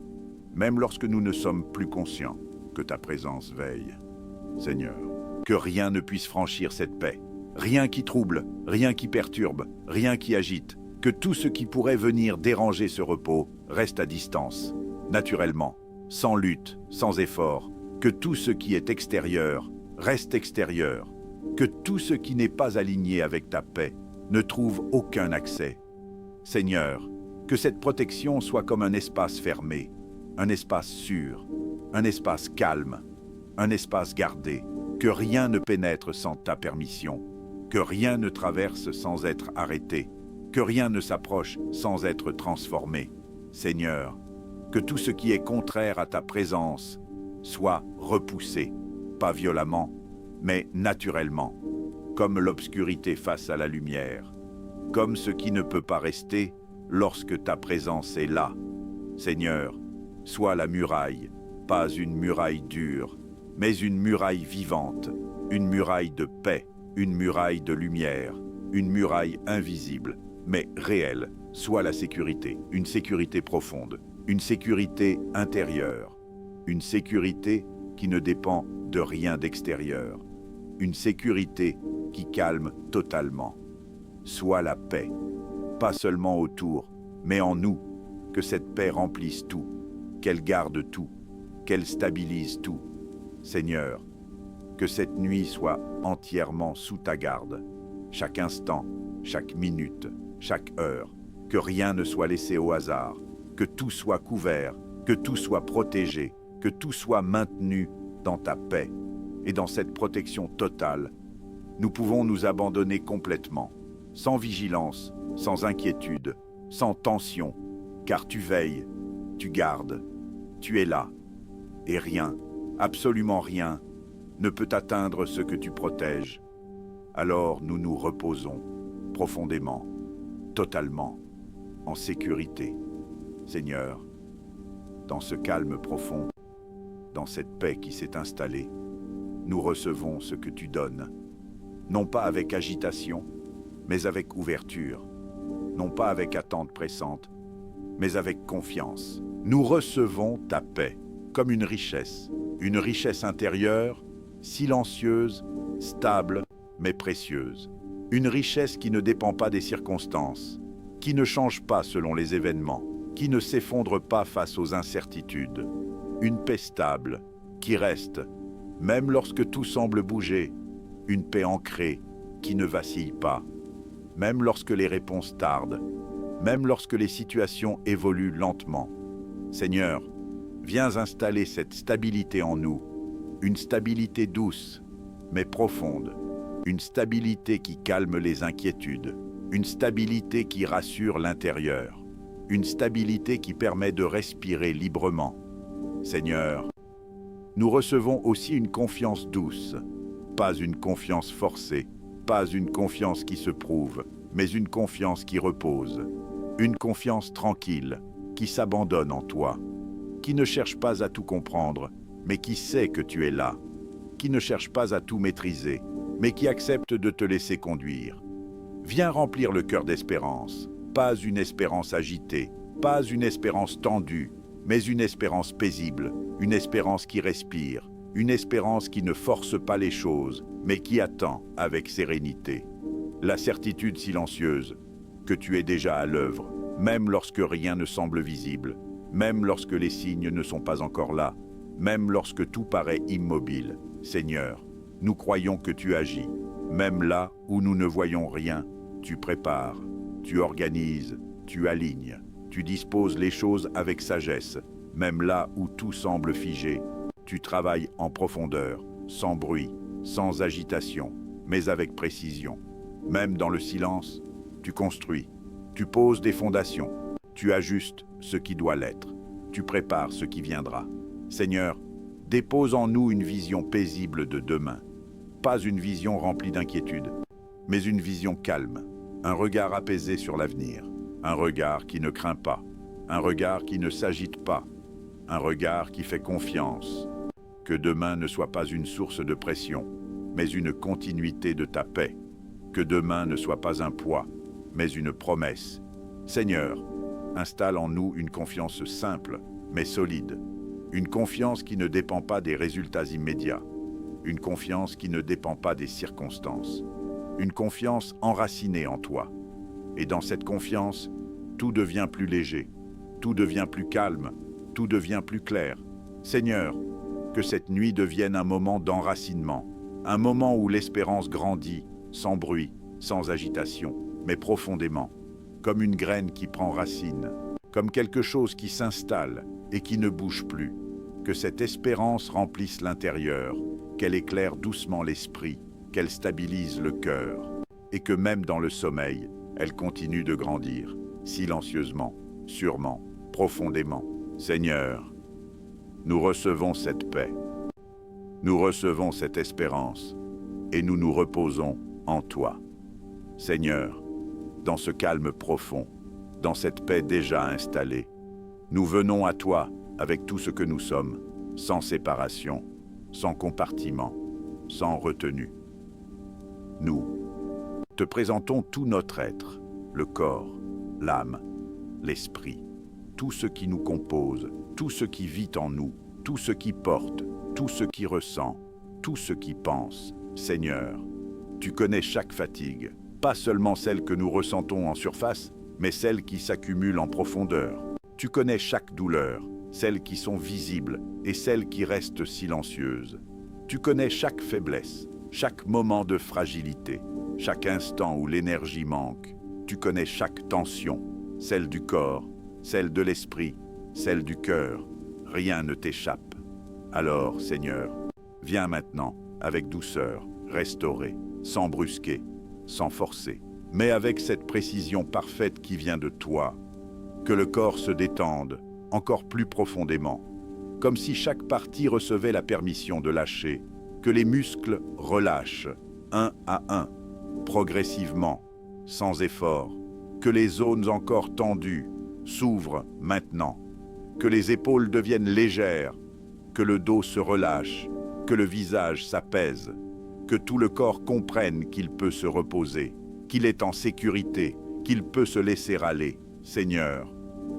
même lorsque nous ne sommes plus conscients, que ta présence veille. Seigneur, que rien ne puisse franchir cette paix, rien qui trouble, rien qui perturbe, rien qui agite, que tout ce qui pourrait venir déranger ce repos reste à distance, naturellement, sans lutte, sans effort, que tout ce qui est extérieur reste extérieur, que tout ce qui n'est pas aligné avec ta paix ne trouve aucun accès. Seigneur, que cette protection soit comme un espace fermé, un espace sûr, un espace calme, un espace gardé, que rien ne pénètre sans ta permission, que rien ne traverse sans être arrêté, que rien ne s'approche sans être transformé. Seigneur, que tout ce qui est contraire à ta présence soit repoussé, pas violemment, mais naturellement, comme l'obscurité face à la lumière, comme ce qui ne peut pas rester lorsque ta présence est là. Seigneur, sois la muraille, pas une muraille dure, mais une muraille vivante, une muraille de paix, une muraille de lumière, une muraille invisible, mais réelle. Sois la sécurité, une sécurité profonde, une sécurité intérieure, une sécurité qui ne dépend de rien d'extérieur, une sécurité qui calme totalement. Sois la paix, pas seulement autour, mais en nous, que cette paix remplisse tout, qu'elle garde tout, qu'elle stabilise tout. Seigneur, que cette nuit soit entièrement sous ta garde, chaque instant, chaque minute, chaque heure, que rien ne soit laissé au hasard, que tout soit couvert, que tout soit protégé, que tout soit maintenu dans ta paix. Et dans cette protection totale, nous pouvons nous abandonner complètement, sans vigilance, sans inquiétude, sans tension, car tu veilles, tu gardes, tu es là, et rien, absolument rien, ne peut atteindre ce que tu protèges. Alors nous nous reposons profondément, totalement, en sécurité. Seigneur, dans ce calme profond, dans cette paix qui s'est installée, nous recevons ce que tu donnes, non pas avec agitation, mais avec ouverture, non pas avec attente pressante, mais avec confiance. Nous recevons ta paix comme une richesse intérieure, silencieuse, stable, mais précieuse. Une richesse qui ne dépend pas des circonstances, qui ne change pas selon les événements, qui ne s'effondre pas face aux incertitudes. Une paix stable, qui reste, même lorsque tout semble bouger. Une paix ancrée, qui ne vacille pas, même lorsque les réponses tardent, même lorsque les situations évoluent lentement. Seigneur, viens installer cette stabilité en nous, une stabilité douce, mais profonde, une stabilité qui calme les inquiétudes, une stabilité qui rassure l'intérieur, une stabilité qui permet de respirer librement. Seigneur, nous recevons aussi une confiance douce, pas une confiance forcée, pas une confiance qui se prouve, mais une confiance qui repose, une confiance tranquille, qui s'abandonne en toi, qui ne cherche pas à tout comprendre, mais qui sait que tu es là, qui ne cherche pas à tout maîtriser, mais qui accepte de te laisser conduire. Viens remplir le cœur d'espérance, pas une espérance agitée, pas une espérance tendue, mais une espérance paisible, une espérance qui respire, une espérance qui ne force pas les choses, mais qui attend avec sérénité. La certitude silencieuse que tu es déjà à l'œuvre, même lorsque rien ne semble visible, même lorsque les signes ne sont pas encore là, même lorsque tout paraît immobile. Seigneur, nous croyons que tu agis, même là où nous ne voyons rien, tu prépares, tu organises, tu alignes, tu disposes les choses avec sagesse, même là où tout semble figé, tu travailles en profondeur, sans bruit, sans agitation, mais avec précision. Même dans le silence, tu construis, tu poses des fondations, tu ajustes ce qui doit l'être, tu prépares ce qui viendra. Seigneur, dépose en nous une vision paisible de demain, pas une vision remplie d'inquiétude, mais une vision calme, un regard apaisé sur l'avenir, un regard qui ne craint pas, un regard qui ne s'agite pas, un regard qui fait confiance. Que demain ne soit pas une source de pression, mais une continuité de ta paix. Que demain ne soit pas un poids, mais une promesse. Seigneur, installe en nous une confiance simple, mais solide. Une confiance qui ne dépend pas des résultats immédiats. Une confiance qui ne dépend pas des circonstances. Une confiance enracinée en toi. Et dans cette confiance, tout devient plus léger, tout devient plus calme, tout devient plus clair. Seigneur, que cette nuit devienne un moment d'enracinement, un moment où l'espérance grandit, sans bruit, sans agitation, mais profondément, comme une graine qui prend racine, comme quelque chose qui s'installe et qui ne bouge plus. Que cette espérance remplisse l'intérieur, qu'elle éclaire doucement l'esprit, qu'elle stabilise le cœur, et que même dans le sommeil, elle continue de grandir, silencieusement, sûrement, profondément. Seigneur, nous recevons cette paix, nous recevons cette espérance, et nous nous reposons en toi. Seigneur, dans ce calme profond, dans cette paix déjà installée, nous venons à toi avec tout ce que nous sommes, sans séparation, sans compartiment, sans retenue. Nous te présentons tout notre être, le corps, l'âme, l'esprit, tout ce qui nous compose, tout ce qui vit en nous, tout ce qui porte, tout ce qui ressent, tout ce qui pense. Seigneur, tu connais chaque fatigue, pas seulement celle que nous ressentons en surface, mais celle qui s'accumule en profondeur. Tu connais chaque douleur, celles qui sont visibles et celles qui restent silencieuses. Tu connais chaque faiblesse, chaque moment de fragilité, chaque instant où l'énergie manque. Tu connais chaque tension, celle du corps, celle de l'esprit, celle du cœur. Rien ne t'échappe. Alors, Seigneur, viens maintenant, avec douceur, restaurer, sans brusquer, sans forcer, mais avec cette précision parfaite qui vient de toi. Que le corps se détende, encore plus profondément, comme si chaque partie recevait la permission de lâcher, que les muscles relâchent, un à un, progressivement, sans effort, que les zones encore tendues s'ouvrent maintenant, que les épaules deviennent légères, que le dos se relâche, que le visage s'apaise, que tout le corps comprenne qu'il peut se reposer, qu'il est en sécurité, qu'il peut se laisser aller. Seigneur,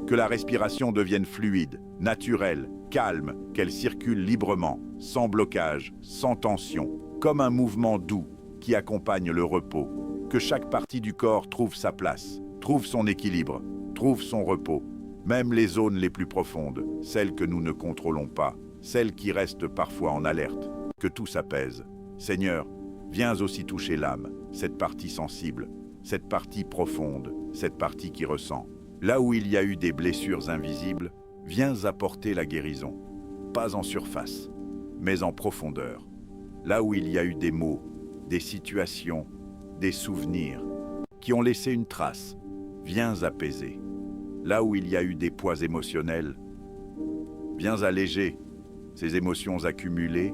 que la respiration devienne fluide, naturelle, calme, qu'elle circule librement, sans blocage, sans tension, comme un mouvement doux qui accompagne le repos. Que chaque partie du corps trouve sa place, trouve son équilibre, trouve son repos. Même les zones les plus profondes, celles que nous ne contrôlons pas, celles qui restent parfois en alerte, que tout s'apaise. Seigneur, viens aussi toucher l'âme, cette partie sensible, cette partie profonde, cette partie qui ressent. Là où il y a eu des blessures invisibles, viens apporter la guérison, pas en surface, mais en profondeur. Là où il y a eu des mots, des situations, des souvenirs qui ont laissé une trace, viens apaiser. Là où il y a eu des poids émotionnels, viens alléger ces émotions accumulées,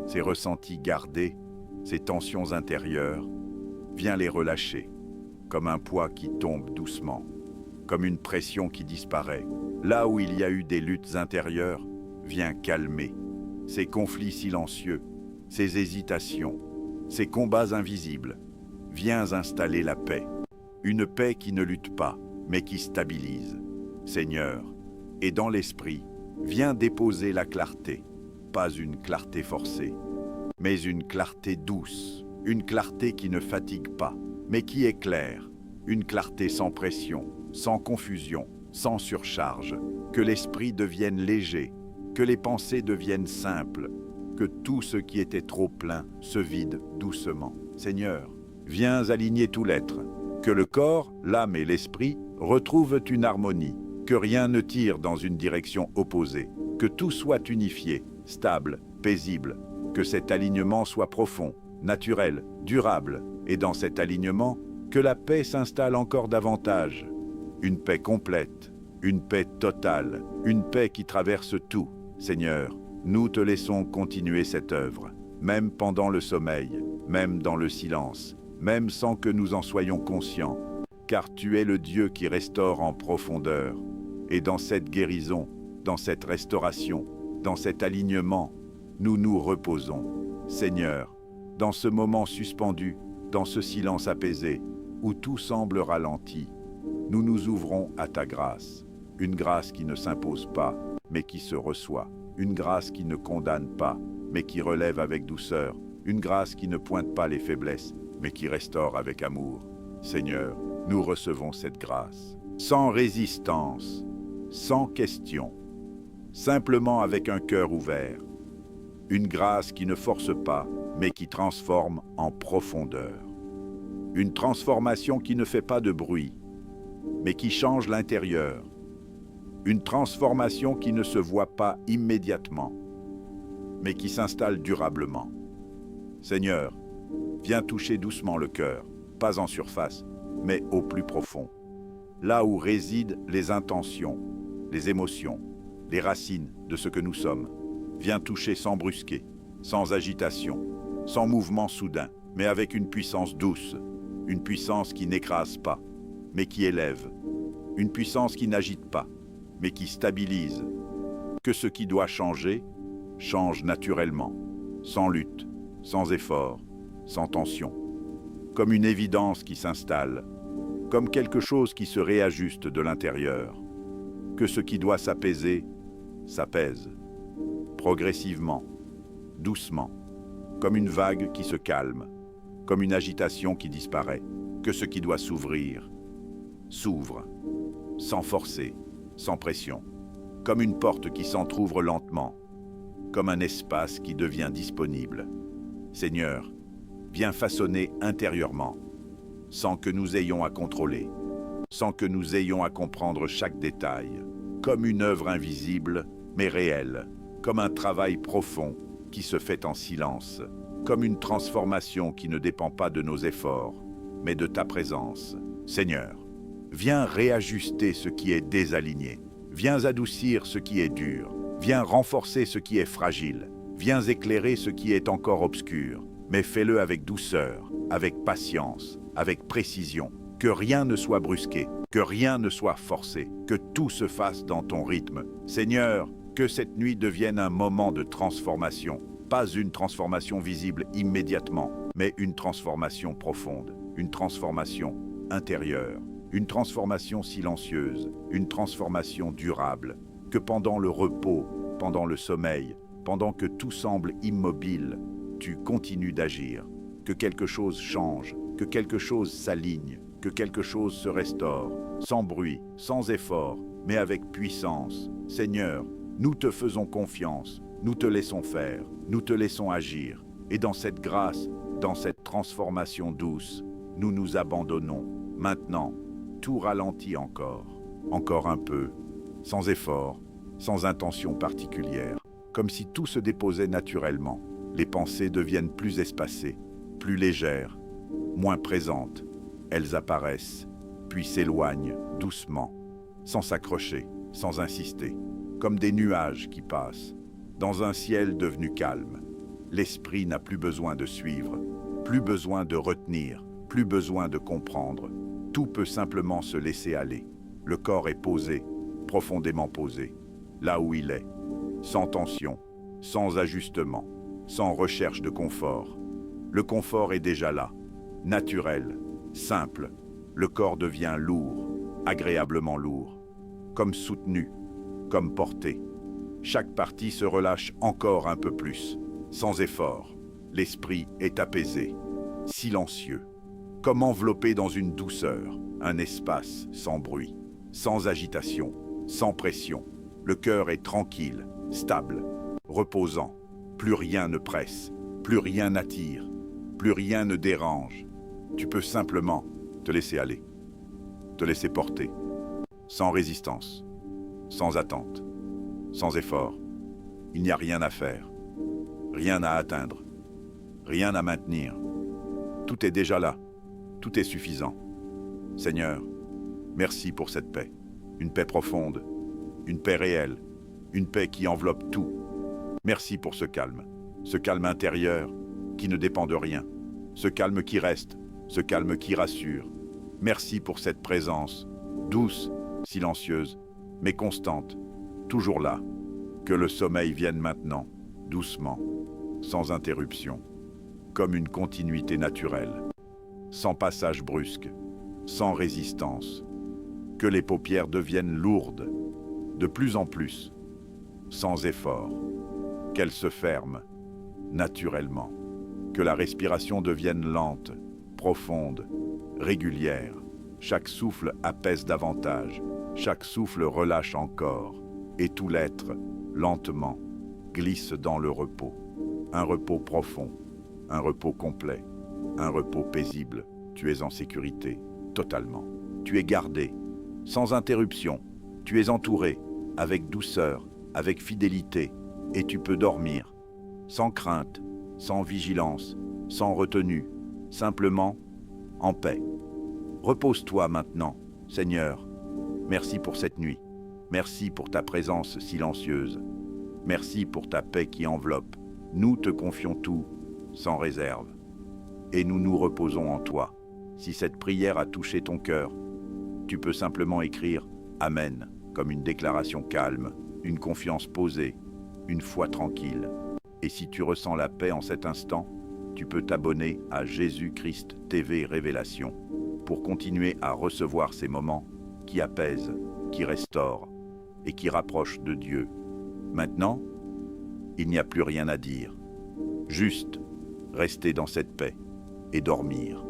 ces ressentis gardés, ces tensions intérieures, viens les relâcher, comme un poids qui tombe doucement, comme une pression qui disparaît. Là où il y a eu des luttes intérieures, viens calmer ces conflits silencieux, ces hésitations, ces combats invisibles. Viens installer la paix, une paix qui ne lutte pas, mais qui stabilise. Seigneur, et dans l'esprit, viens déposer la clarté, pas une clarté forcée, mais une clarté douce, une clarté qui ne fatigue pas, mais qui est claire, une clarté sans pression, sans confusion, sans surcharge, que l'esprit devienne léger, que les pensées deviennent simples, que tout ce qui était trop plein se vide doucement. Seigneur, viens aligner tout l'être, que le corps, l'âme et l'esprit retrouvent une harmonie, que rien ne tire dans une direction opposée, que tout soit unifié, stable, paisible, que cet alignement soit profond, naturel, durable, et dans cet alignement, que la paix s'installe encore davantage. Une paix complète, une paix totale, une paix qui traverse tout. Seigneur, nous te laissons continuer cette œuvre, même pendant le sommeil, même dans le silence, même sans que nous en soyons conscients, car tu es le Dieu qui restaure en profondeur. Et dans cette guérison, dans cette restauration, dans cet alignement, nous nous reposons. Seigneur, dans ce moment suspendu, dans ce silence apaisé, où tout semble ralenti, nous nous ouvrons à ta grâce, une grâce qui ne s'impose pas, mais qui se reçoit, une grâce qui ne condamne pas, mais qui relève avec douceur, une grâce qui ne pointe pas les faiblesses, mais qui restaure avec amour. Seigneur, nous recevons cette grâce, sans résistance, sans question, simplement avec un cœur ouvert. Une grâce qui ne force pas, mais qui transforme en profondeur. Une transformation qui ne fait pas de bruit, mais qui change l'intérieur. Une transformation qui ne se voit pas immédiatement, mais qui s'installe durablement. Seigneur, viens toucher doucement le cœur, pas en surface, mais au plus profond, là où résident les intentions, les émotions, les racines de ce que nous sommes. Viens toucher sans brusquer, sans agitation, sans mouvement soudain, mais avec une puissance douce, une puissance qui n'écrase pas, mais qui élève, une puissance qui n'agite pas, mais qui stabilise. Que ce qui doit changer, change naturellement, sans lutte, sans effort, sans tension, comme une évidence qui s'installe, comme quelque chose qui se réajuste de l'intérieur. Que ce qui doit s'apaiser, s'apaise, progressivement, doucement, comme une vague qui se calme, comme une agitation qui disparaît. Que ce qui doit s'ouvrir, s'ouvre, sans forcer, sans pression, comme une porte qui s'entr'ouvre lentement, comme un espace qui devient disponible. Seigneur, viens façonner intérieurement, sans que nous ayons à contrôler, sans que nous ayons à comprendre chaque détail, comme une œuvre invisible, mais réelle, comme un travail profond qui se fait en silence, comme une transformation qui ne dépend pas de nos efforts, mais de ta présence. Seigneur, viens réajuster ce qui est désaligné, viens adoucir ce qui est dur, viens renforcer ce qui est fragile, viens éclairer ce qui est encore obscur, mais fais-le avec douceur, avec patience, avec précision, que rien ne soit brusqué, que rien ne soit forcé, que tout se fasse dans ton rythme. Seigneur, Que cette nuit devienne un moment de transformation, pas une transformation visible immédiatement, mais une transformation profonde, une transformation intérieure, une transformation silencieuse, une transformation durable. Que pendant le repos, pendant le sommeil, pendant que tout semble immobile, tu continues d'agir. Que quelque chose change, que quelque chose s'aligne, que quelque chose se restaure, sans bruit, sans effort, mais avec puissance. Seigneur, nous te faisons confiance, nous te laissons faire, nous te laissons agir. Et dans cette grâce, dans cette transformation douce, nous nous abandonnons. Maintenant, tout ralentit encore un peu, sans effort, sans intention particulière, comme si tout se déposait naturellement. Les pensées deviennent plus espacées, plus légères, moins présentes. Elles apparaissent, puis s'éloignent doucement, sans s'accrocher, sans insister, comme des nuages qui passent, dans un ciel devenu calme. L'esprit n'a plus besoin de suivre, plus besoin de retenir, plus besoin de comprendre. Tout peut simplement se laisser aller. Le corps est posé, profondément posé, là où il est, sans tension, sans ajustement, sans recherche de confort. Le confort est déjà là, naturel, simple. Le corps devient lourd, agréablement lourd, comme soutenu, comme porté. Chaque partie se relâche encore un peu plus, sans effort. L'esprit est apaisé, silencieux, comme enveloppé dans une douceur, un espace sans bruit, sans agitation, sans pression. Le cœur est tranquille, stable, reposant. Plus rien ne presse, plus rien n'attire, plus rien ne dérange. Tu peux simplement te laisser aller, te laisser porter, sans résistance, sans attente, sans effort. Il n'y a rien à faire, rien à atteindre, rien à maintenir. Tout est déjà là, tout est suffisant. Seigneur, merci pour cette paix, une paix profonde, une paix réelle, une paix qui enveloppe tout. Merci pour ce calme intérieur qui ne dépend de rien, ce calme qui reste, ce calme qui rassure. Merci pour cette présence, douce, silencieuse, mais constante, toujours là. Que le sommeil vienne maintenant, doucement, sans interruption, comme une continuité naturelle, sans passage brusque, sans résistance. Que les paupières deviennent lourdes, de plus en plus, sans effort. Qu'elles se ferment, naturellement. Que la respiration devienne lente, profonde, régulière. Chaque souffle apaise davantage, chaque souffle relâche encore, et tout l'être, lentement, glisse dans le repos. Un repos profond, un repos complet, un repos paisible. Tu es en sécurité, totalement. Tu es gardé, sans interruption. Tu es entouré, avec douceur, avec fidélité, et tu peux dormir, sans crainte, sans vigilance, sans retenue, simplement en paix. Repose-toi maintenant, Seigneur. Merci pour cette nuit. Merci pour ta présence silencieuse. Merci pour ta paix qui enveloppe. Nous te confions tout, sans réserve. Et nous nous reposons en toi. Si cette prière a touché ton cœur, tu peux simplement écrire « Amen » comme une déclaration calme, une confiance posée, une foi tranquille. Et si tu ressens la paix en cet instant, tu peux t'abonner à Jésus-Christ TV Révélation pour continuer à recevoir ces moments qui apaisent, qui restaurent et qui rapprochent de Dieu. Maintenant, il n'y a plus rien à dire. Juste rester dans cette paix et dormir.